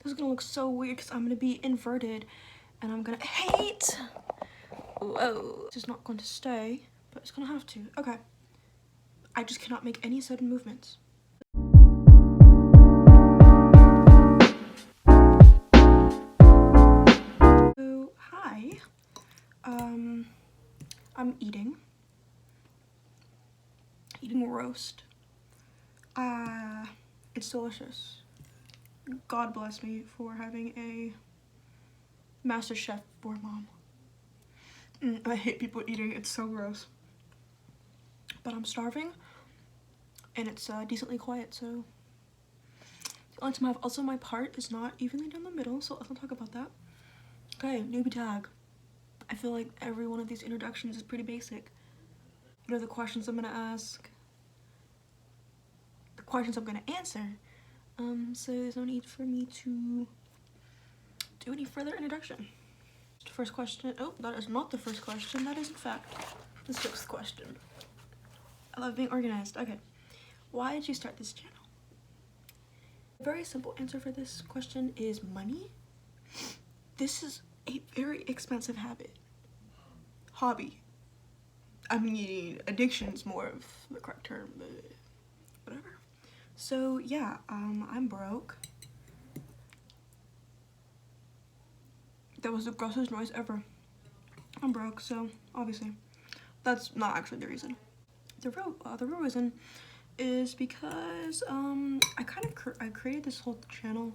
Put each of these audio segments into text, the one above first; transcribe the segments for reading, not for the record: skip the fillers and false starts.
This is gonna look so weird because I'm gonna be inverted and I'm gonna hate. Whoa. This is not going to stay, but it's gonna have to. Okay. I just cannot make any sudden movements. So, hi. I'm eating roast. It's delicious. God bless me for having a master chef for mom. I hate people eating, it's so gross. But I'm starving, and it's decently quiet, so. The only time I have, also my part is not evenly down the middle, so let's not talk about that. Okay, newbie tag. I feel like every one of these introductions is pretty basic. You know the questions I'm gonna ask, the questions I'm gonna answer. So there's no need for me to do any further introduction. First question. Oh, that is not the first question. That is in fact the sixth question. I love being organized. Okay. Why did you start this channel? A very simple answer for this question is money. This is a very expensive hobby. I mean, addiction is more of the correct term, but whatever. So yeah, I'm broke. That was the grossest noise ever. I'm broke, so obviously that's not actually the reason. The real reason is because I created this whole channel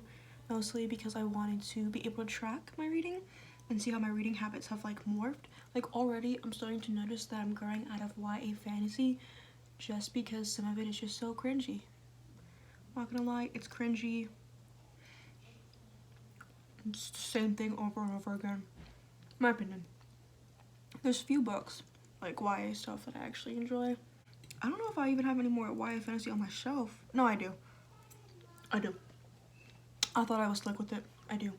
mostly because I wanted to be able to track my reading and see how my reading habits have like morphed. Like already I'm starting to notice that I'm growing out of YA fantasy just because some of it is just so cringy. Not gonna lie, it's cringy. It's the same thing over and over again. My opinion. There's few books, like YA stuff, that I actually enjoy. I don't know if I even have any more YA fantasy on my shelf. No, I do. I thought I was slick with it. I do.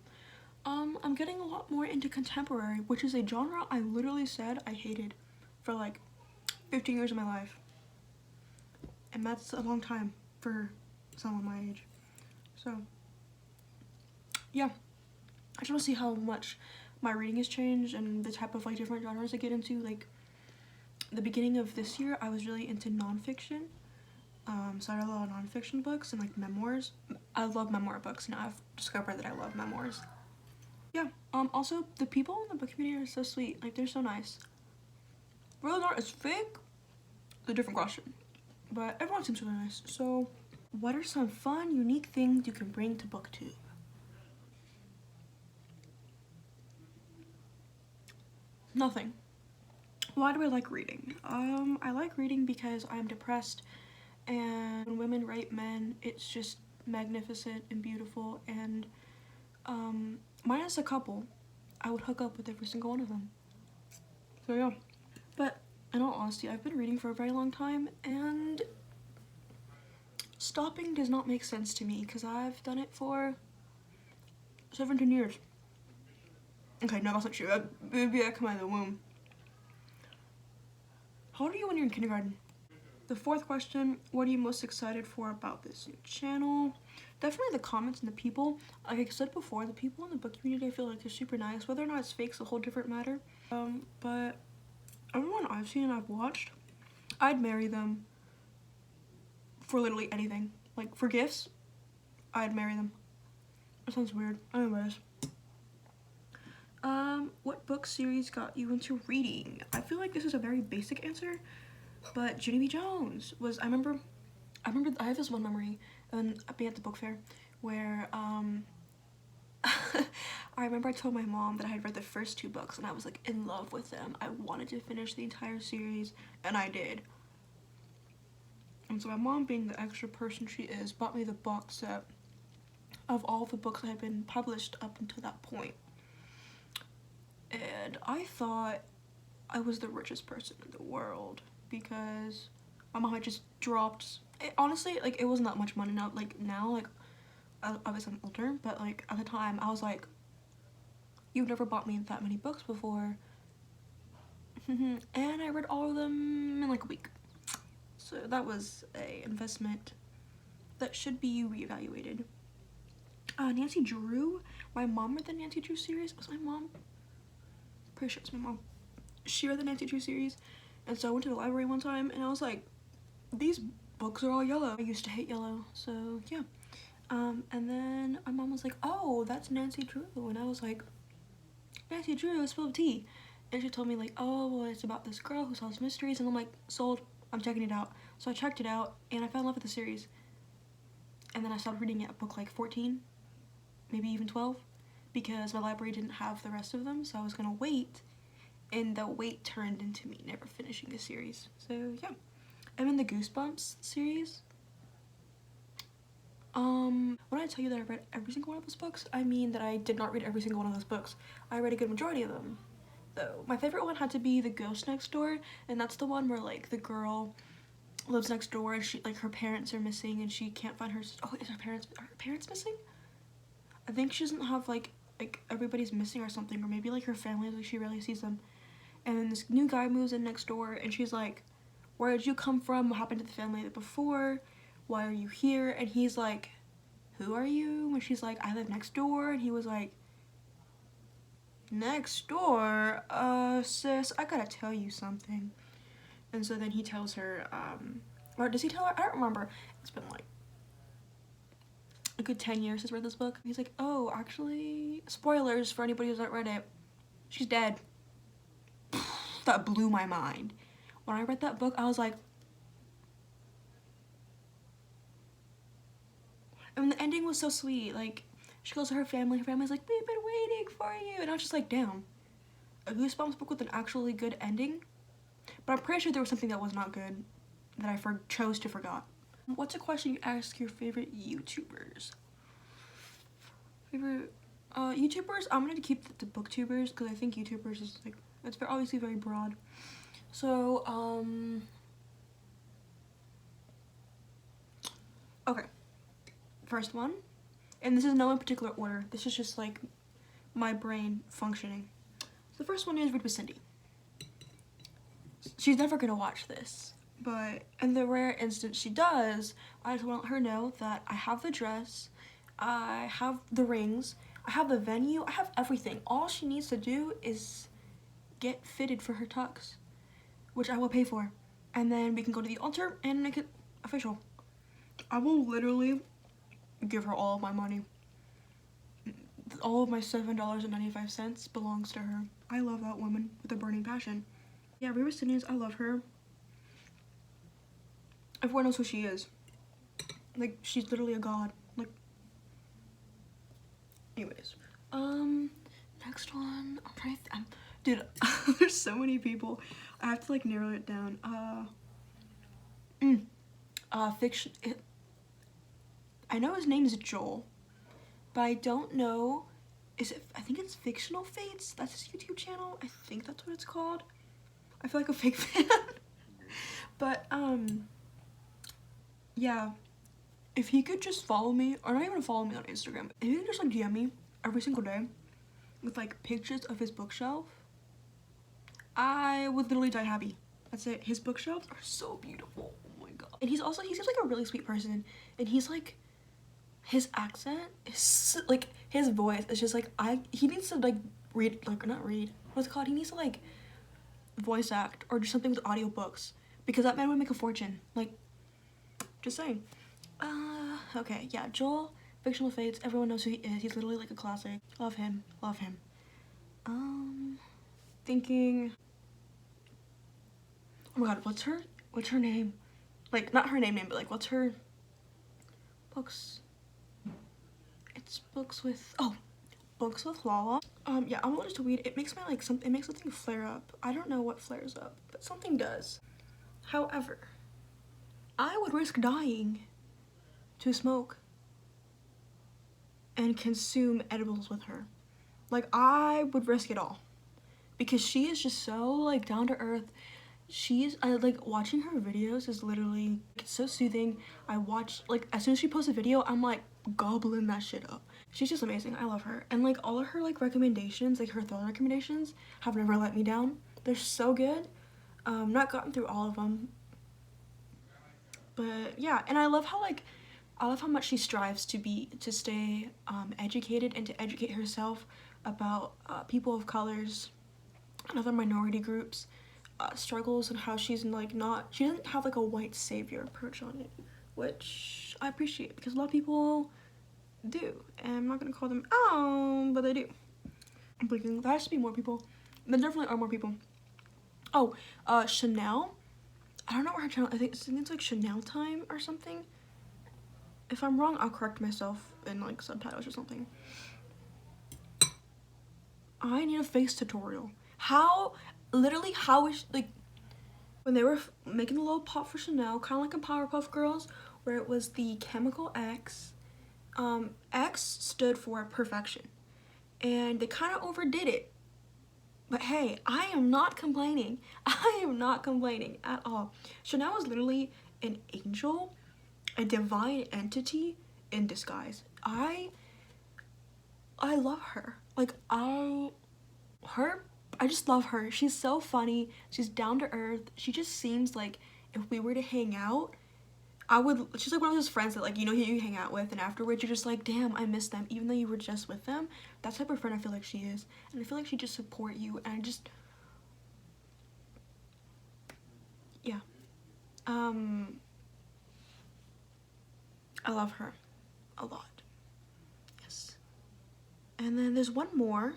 I'm getting a lot more into contemporary, which is a genre I literally said I hated for like 15 years of my life. And that's a long time for someone my age. So, yeah. I just want to see how much my reading has changed and the type of like different genres I get into. Like, the beginning of this year, I was really into nonfiction. So I read a lot of nonfiction books and like memoirs. I love memoir books now. I've discovered that I love memoirs. Yeah. Also, the people in the book community are so sweet. Like, they're so nice. Whether or not it's fake, it's a different question. But everyone seems really nice. So, what are some fun, unique things you can bring to Booktube? Nothing. Why do I like reading? I like reading because I'm depressed, and when women write men, it's just magnificent and beautiful, and minus a couple, I would hook up with every single one of them. So yeah. But in all honesty, I've been reading for a very long time, and stopping does not make sense to me because I've done it for 17 years. Okay, no, that's not true. Maybe I come out of the womb. How old are you when you're in kindergarten? The fourth question, what are you most excited for about this new channel? Definitely the comments and the people. Like I said before, the people in the book community, I feel like they're super nice. Whether or not it's fake is a whole different matter. But everyone I've seen and I've watched, I'd marry them for literally anything. Like, for gifts, I'd marry them. That sounds weird. Anyways. What book series got you into reading? I feel like this is a very basic answer, but Junie B. Jones was, I remember I have this one memory and being at the book fair where I remember I told my mom that I had read the first 2 books and I was like in love with them. I wanted to finish the entire series, and I did. And so my mom, being the extra person she is, bought me the box set of all the books that had been published up until that point. And I thought I was the richest person in the world because my mom had just dropped honestly, like, it wasn't that much money now. Like, now, like, obviously I'm older, but like at the time I was like, you've never bought me that many books before. And I read all of them in like a week. So that was a investment that should be reevaluated. Nancy Drew. My mom read the Nancy Drew series. Was my mom? Pretty sure it was my mom. She read the Nancy Drew series, and so I went to the library one time, and I was like, these books are all yellow. I used to hate yellow, so yeah. And then my mom was like, oh, that's Nancy Drew, and I was like, Nancy Drew is spelled with T, and she told me like, oh, well, it's about this girl who solves mysteries, and I'm like, sold. I'm checking it out. So I checked it out, and I fell in love with the series, and then I started reading it at book like 14, maybe even 12, because my library didn't have the rest of them, so I was gonna wait, and the wait turned into me never finishing the series. So yeah. I'm in the Goosebumps series. When I tell you that I read every single one of those books, I mean that I did not read every single one of those books. I read a good majority of them, though. My favorite one had to be The Ghost Next Door, and that's the one where like the girl lives next door and she like her parents are missing and she can't find her. Oh, are her parents missing? I think she doesn't have like everybody's missing or something, or maybe like her family, like she rarely sees them. And then this new guy moves in next door, and she's like, where did you come from? What happened to the family before? Why are you here? And he's like, who are you? And she's like, I live next door. And he was like, next door? Sis, I gotta tell you something. And so then he tells her, or does he tell her? I don't remember. It's been like a good 10 years since I read this book. He's like, oh, actually, spoilers for anybody who's not read it, she's dead. That blew my mind. When I read that book, I was like, and the ending was so sweet. Like, she goes to her family's like, we've been waiting for you. And I was just like, damn, a Goosebumps book with an actually good ending. But I'm pretty sure there was something that was not good that I chose to forgot. What's a question you ask your favorite YouTubers? Favorite YouTubers? I'm gonna keep it to booktubers because I think YouTubers is like, it's obviously very broad. So, okay. First one, and this is no in particular order, this is just like my brain functioning. So the first one is Read with Cindy. She's never gonna watch this, but in the rare instance she does, I just want to let her know that I have the dress, I have the rings, I have the venue, I have everything. All she needs to do is get fitted for her tux, which I will pay for, and then we can go to the altar and make it official. I will literally give her all of my money. All of my $7.95 belongs to her. I love that woman with a burning passion. Yeah, Reba Sinius, I love her. Everyone knows who she is. Like, she's literally a god. Like, anyways. Next one. I'm trying to dude, there's so many people. I have to like narrow it down. Fiction. I know his name is Joel, but I don't know. I think it's Fictional Fates. That's his YouTube channel. I think that's what it's called. I feel like a fake fan. But yeah. If he could just follow me, or not even follow me on Instagram, if he could just like DM me every single day with like pictures of his bookshelf, I would literally die happy. That's it. His bookshelves are so beautiful. Oh my god. And he seems like a really sweet person. And he's like, his accent is like, his voice is just like, he needs to like not read, what's it called? He needs to like voice act or do something with audiobooks, because that man would make a fortune. Like, just saying. Okay, yeah, Joel, Fictional Fates, everyone knows who he is. He's literally like a classic. Love him, love him. Thinking, oh my god, what's her name? Like, not her name, but like, what's her books? It's Books with Lala. Yeah, I'm allergic to weed. It makes it makes something flare up. I don't know what flares up, but something does. However, I would risk dying to smoke and consume edibles with her. Like, I would risk it all, because she is just so like down to earth. I like watching her videos is literally, it's so soothing. I watch, like, as soon as she posts a video, I'm like gobbling that shit up. She's just amazing. I love her. And like all of her like recommendations, like her thriller recommendations, have never let me down. They're so good. Not gotten through all of them, but yeah. And I love how like I love how much she strives to stay educated and to educate herself about people of colors and other minority groups struggles, and how she's like she doesn't have like a white savior approach on it, which I appreciate because a lot of people do, and I'm not gonna call them but they do. I'm thinking there has to be more people. There definitely are more people. Oh, Chanel. I don't know where her channel. I think it's like Chanel Time or something. If I'm wrong, I'll correct myself in like subtitles or something. I need a face tutorial. Literally how is, like, when they were making the little pop for Chanel, kind of like in Powerpuff Girls, where it was the chemical X. X stood for perfection, and they kind of overdid it. But hey, I am not complaining. I am not complaining at all. Chanel was literally an angel, a divine entity in disguise. I love her. Like, I just love her. She's so funny. She's down to earth. She just seems like if we were to hang out, she's like one of those friends that, like, you know, who you hang out with and afterwards you're just like, damn, I miss them, even though you were just with them. That type of friend I feel like she is. And I feel like she just support you, and yeah. I love her a lot. Yes. And then there's one more.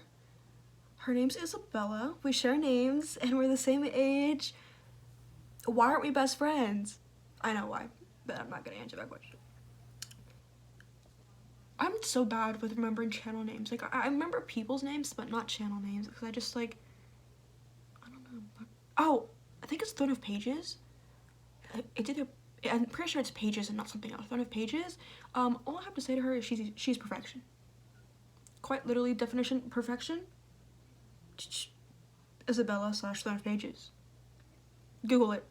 Her name's Isabella. We share names and we're the same age. Why aren't we best friends? I know why, but I'm not gonna answer that question. I'm so bad with remembering channel names. Like, I remember people's names, but not channel names, because I just, like, I don't know. Oh, I think it's Throne of Pages. I'm pretty sure it's Pages and not something else. Throne of Pages. All I have to say to her is she's perfection. Quite literally, definition, perfection. Isabella / Throne of Pages. Google it.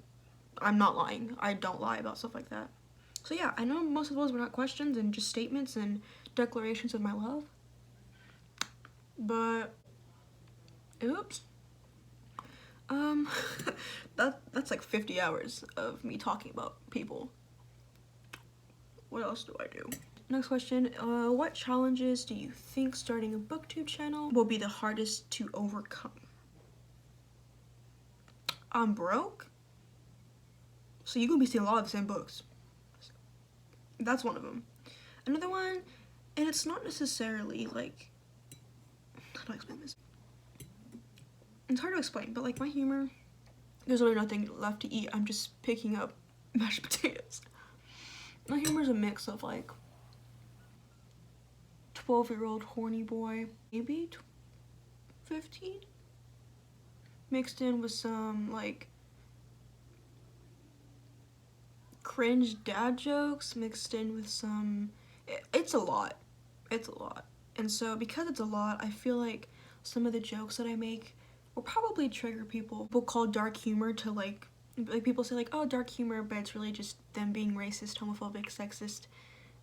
I'm not lying. I don't lie about stuff like that. So yeah, I know most of those were not questions and just statements and declarations of my love. But, oops. That's like 50 hours of me talking about people. What else do I do? Next question, what challenges do you think starting a booktube channel will be the hardest to overcome? I'm broke, so you're gonna be seeing a lot of the same books. That's one of them. Another one, and it's not necessarily like, how do I explain this? It's hard to explain, but like my humor, there's really nothing left to eat. I'm just picking up mashed potatoes. My humor is a mix of like 12-year-old horny boy, maybe 15, mixed in with some like cringe dad jokes, mixed in with some, it's a lot. And so because it's a lot, I feel like some of the jokes that I make will probably trigger people. People call dark humor to like people say like, oh, dark humor, but it's really just them being racist, homophobic, sexist,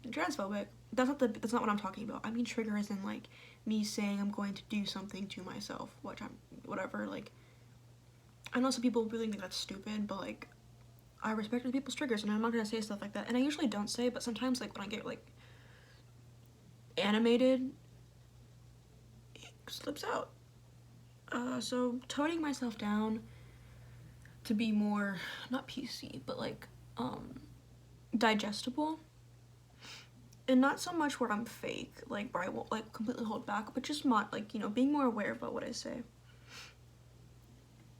and transphobic. That's not what I'm talking about. I mean trigger as in like me saying I'm going to do something to myself, which I'm whatever. Like, I know some people really think that's stupid, but like I respect other people's triggers, and I'm not gonna say stuff like that. And I usually don't say, but sometimes like when I get like animated, it slips out. So toning myself down to be more, not PC, but like digestible, and not so much where I'm fake, like where I won't like completely hold back, but just not like, you know, being more aware about what I say.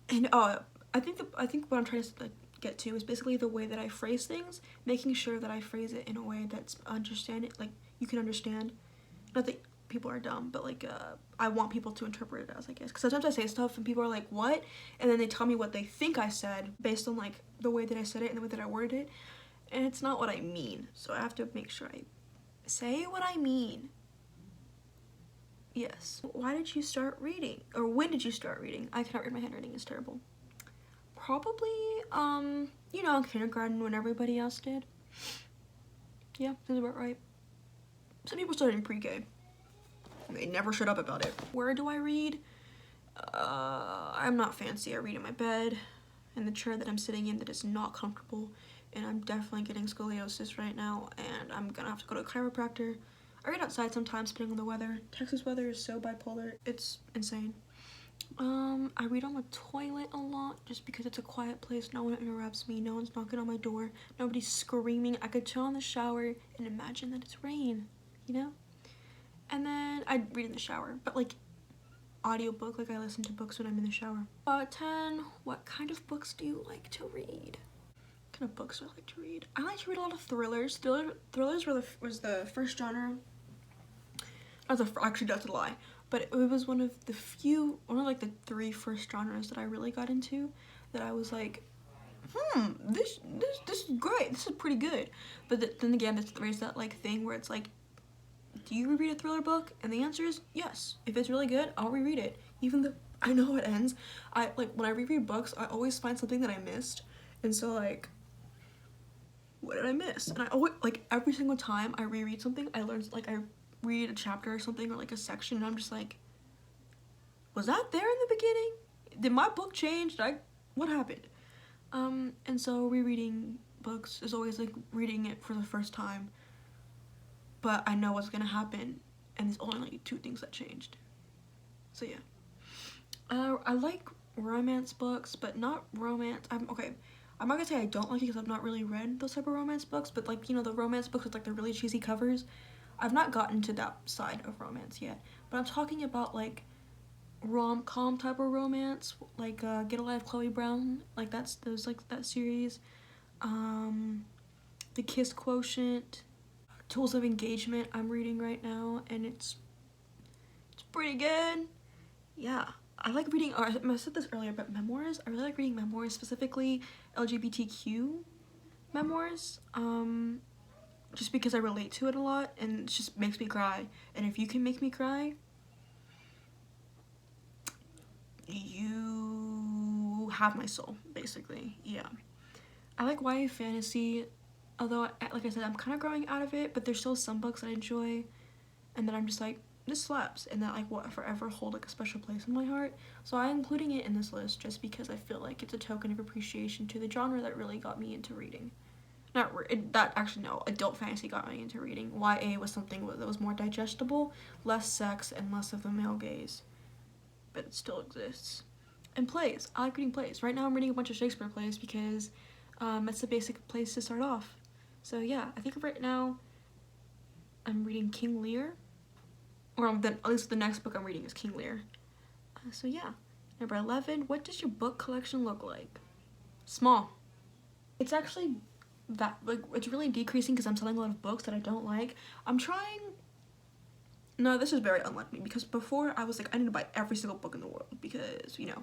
And I think what I'm trying to like get to is basically the way that I phrase things, making sure that I phrase it in a way that's like you can understand. Not that people are dumb, but like I want people to interpret it as, I guess, because sometimes I say stuff and people are like, what? And then they tell me what they think I said based on like the way that I said it and the way that I worded it, and it's not what I mean. So I have to make sure I say what I mean. Yes. Why did you start reading? Or when did you start reading? I cannot read, my handwriting is terrible. Probably, you know, kindergarten, when everybody else did. Yeah, that's about right. Some people started in pre-K. They never shut up about it. Where do I read? I'm not fancy. I read in my bed, in the chair that I'm sitting in that is not comfortable, and I'm definitely getting scoliosis right now, and I'm gonna have to go to a chiropractor. I read outside sometimes depending on the weather. Texas weather is so bipolar, it's insane. I read on the toilet a lot just because it's a quiet place, no one interrupts me, no one's knocking on my door, nobody's screaming. I could chill in the shower and imagine that it's rain, you know? And then I read in the shower, but like audiobook, like I listen to books when I'm in the shower. 10, what kind of books do you like to read? What kind of books do I like to read? I like to read a lot of thrillers. Thrillers was the first genre. Actually, that's a lie. But it was one of like the 3 first genres that I really got into. That I was like, this is great. This is pretty good. But then again, there's that like thing where it's like, do you reread a thriller book? And the answer is yes. If it's really good, I'll reread it. Even though I know how it ends. When I reread books, I always find something that I missed. And so like, what did I miss? And I always, like, every single time I reread something, I learn, like, I read a chapter or something or like a section, and I'm just like, was that there in the beginning? Did my book change? What happened? And so rereading books is always like reading it for the first time, but I know what's gonna happen, and there's only like 2 things that changed. So yeah, I like romance books, but not romance. I'm not gonna say I don't like it because I've not really read those type of romance books, but like, you know, the romance books with like the really cheesy covers. I've not gotten to that side of romance yet, but I'm talking about like rom-com type of romance, like Get a Life of Chloe Brown, like that series, The Kiss Quotient, Tools of Engagement I'm reading right now, and it's pretty good. Yeah, I like reading, I said this earlier, but memoirs. I really like reading memoirs, specifically LGBTQ memoirs, just because I relate to it a lot, and it just makes me cry. And if you can make me cry, you have my soul, basically. Yeah, I like YA fantasy, although like I said, I'm kind of growing out of it, but there's still some books that I enjoy and then I'm just like, this slaps, and that like will forever hold like a special place in my heart. So I'm including it in this list just because I feel like it's a token of appreciation to the genre that really got me into reading. Adult fantasy got me into reading. YA was something that was more digestible, less sex, and less of the male gaze, but it still exists. And plays, I like reading plays. Right now I'm reading a bunch of Shakespeare plays because it's the basic place to start off. So yeah, I think right now I'm reading King Lear, or at least the next book I'm reading is King Lear. So yeah. Number 11, what does your book collection look like? Small. It's actually it's really decreasing because I'm selling a lot of books that I don't like. No, this is very unlike me, because before I was like, I need to buy every single book in the world because, you know,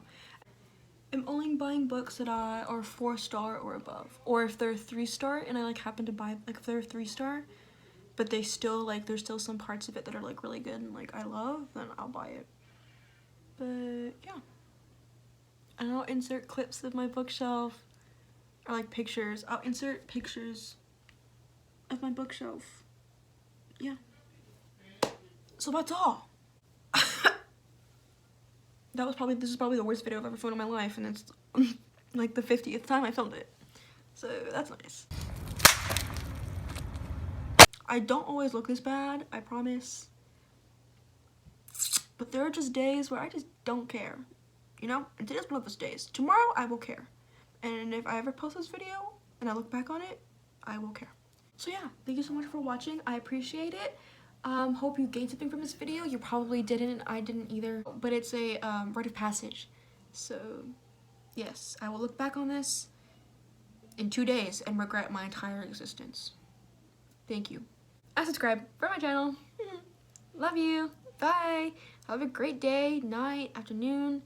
I'm only buying books that are 4-star or above, or if they're 3-star and I like happen to buy, like if they're 3-star but they still like, there's still some parts of it that are like really good and like I love, then I'll buy it. But yeah, and I'll insert clips of my bookshelf, or like pictures. I'll insert pictures of my bookshelf. Yeah, so that's all. This is probably the worst video I've ever filmed in my life, and it's like the 50th time I filmed it, so that's nice. I don't always look this bad, I promise, but there are just days where I just don't care, you know, and today's one of those days. Tomorrow I will care, and if I ever post this video and I look back on it, I will care. So yeah, thank you so much for watching. I appreciate it. Hope you gained something from this video. You probably didn't, I didn't either, but it's a rite of passage. So yes, I will look back on this in 2 days and regret my entire existence. Thank you. And subscribe for my channel. Love you. Bye. Have a great day, night, afternoon.